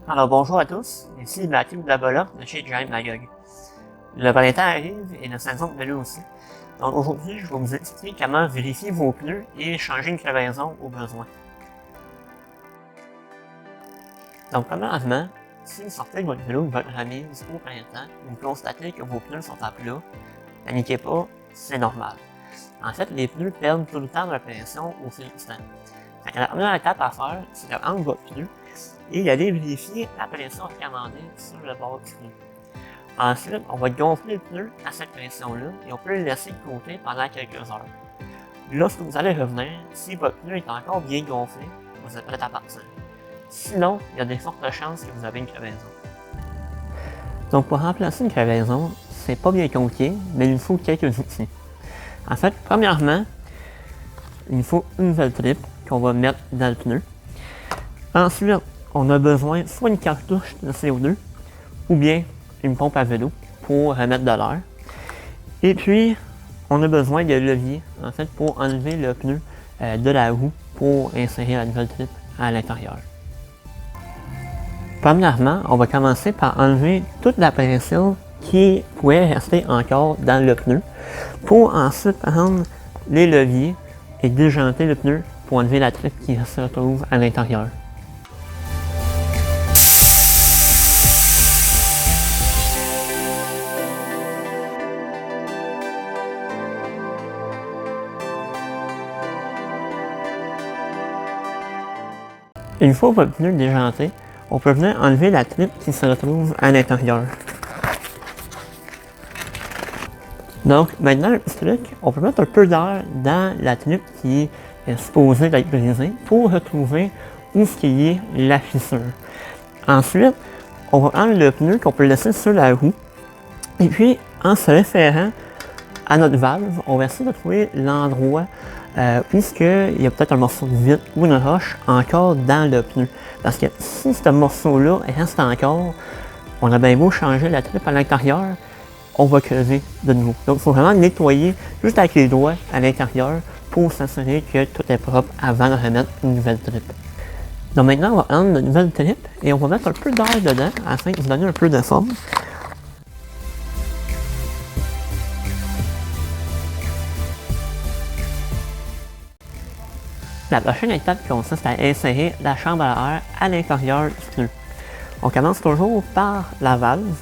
Alors bonjour à tous, ici Mathieu Dabola de chez Giant Magog. Le printemps arrive et la saison de vélo aussi. Donc aujourd'hui, je vais vous expliquer comment vérifier vos pneus et changer une crevaison au besoin. Donc premièrement, si vous sortez de votre vélo de votre remise au printemps et vous constatez que vos pneus sont à plat, paniquez pas, c'est normal. En fait, les pneus perdent tout le temps de pression au fil du temps. La première étape à faire, c'est de prendre votre pneu et d'aller vérifier la pression recommandée sur le bord du pneu. Ensuite, on va gonfler le pneu à cette pression-là et on peut le laisser de côté pendant quelques heures. Lorsque vous allez revenir, si votre pneu est encore bien gonflé, vous êtes prêt à partir. Sinon, il y a des fortes chances que vous avez une crevaison. Donc pour remplacer une crevaison, c'est pas bien compliqué, mais il faut quelques outils. En fait, premièrement, il faut une nouvelle trip qu'on va mettre dans le pneu. Ensuite, on a besoin soit une cartouche de CO2 ou bien une pompe à vélo pour remettre de l'air. Et puis, on a besoin de levier en fait pour enlever le pneu de la roue pour insérer la nouvelle trip à l'intérieur. Premièrement, on va commencer par enlever toute la pression qui pourrait rester encore dans le pneu pour ensuite prendre les leviers et déjanter le pneu pour enlever la trip qui se retrouve à l'intérieur. Une fois votre pneu déjanté, on peut venir enlever la trip qui se retrouve à l'intérieur. Donc maintenant, le petit truc, on peut mettre un peu d'air dans la trip qui est supposée d'être brisée pour retrouver où est la fissure. Ensuite, on va prendre le pneu qu'on peut laisser sur la roue et puis en se référant à notre valve, on va essayer de trouver l'endroit puisqu'il y a peut-être un morceau de vitre ou une roche encore dans le pneu. Parce que si ce morceau-là reste encore, on a bien beau changer la trip à l'intérieur, on va creuser de nouveau. Donc il faut vraiment nettoyer juste avec les doigts à l'intérieur pour s'assurer que tout est propre avant de remettre une nouvelle trip. Donc maintenant, on va prendre une nouvelle trip et on va mettre un peu d'air dedans afin de donner un peu de forme. La prochaine étape consiste à insérer la chambre à air à l'intérieur du pneu. On commence toujours par la valve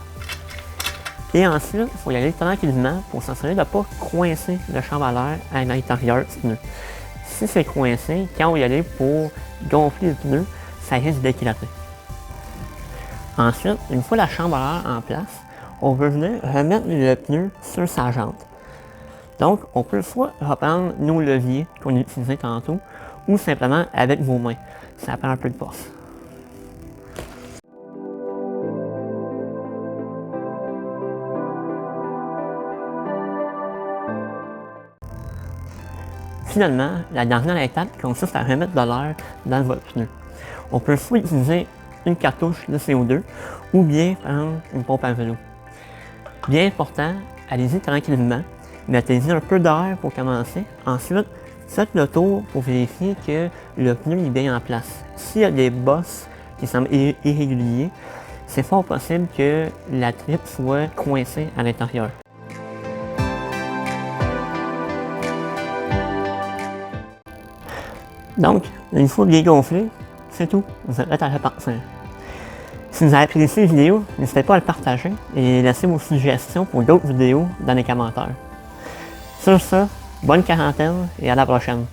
et ensuite il faut y aller tranquillement pour s'assurer de ne pas coincer la chambre à l'air à l'intérieur du pneu. Si c'est coincé, quand on va y aller pour gonfler le pneu, ça risque d'éclater. Ensuite, une fois la chambre à air en place, on veut venir remettre le pneu sur sa jante. Donc, on peut soit reprendre nos leviers qu'on a utilisés tantôt, ou simplement avec vos mains. Ça prend un peu de force. Finalement, la dernière étape consiste à remettre de l'air dans votre pneu. On peut soit utiliser une cartouche de CO2 ou bien prendre une pompe à vélo. Bien important, allez-y tranquillement, mettez-y un peu d'air pour commencer. Ensuite, faites le tour pour vérifier que le pneu est bien en place. S'il y a des bosses qui semblent irréguliers, c'est fort possible que la trip soit coincée à l'intérieur. Donc, une fois bien gonflé, c'est tout, vous êtes prêt à repartir. Si vous avez apprécié la vidéo, n'hésitez pas à le partager et laissez vos suggestions pour d'autres vidéos dans les commentaires. Sur ce, bonne quarantaine et à la prochaine.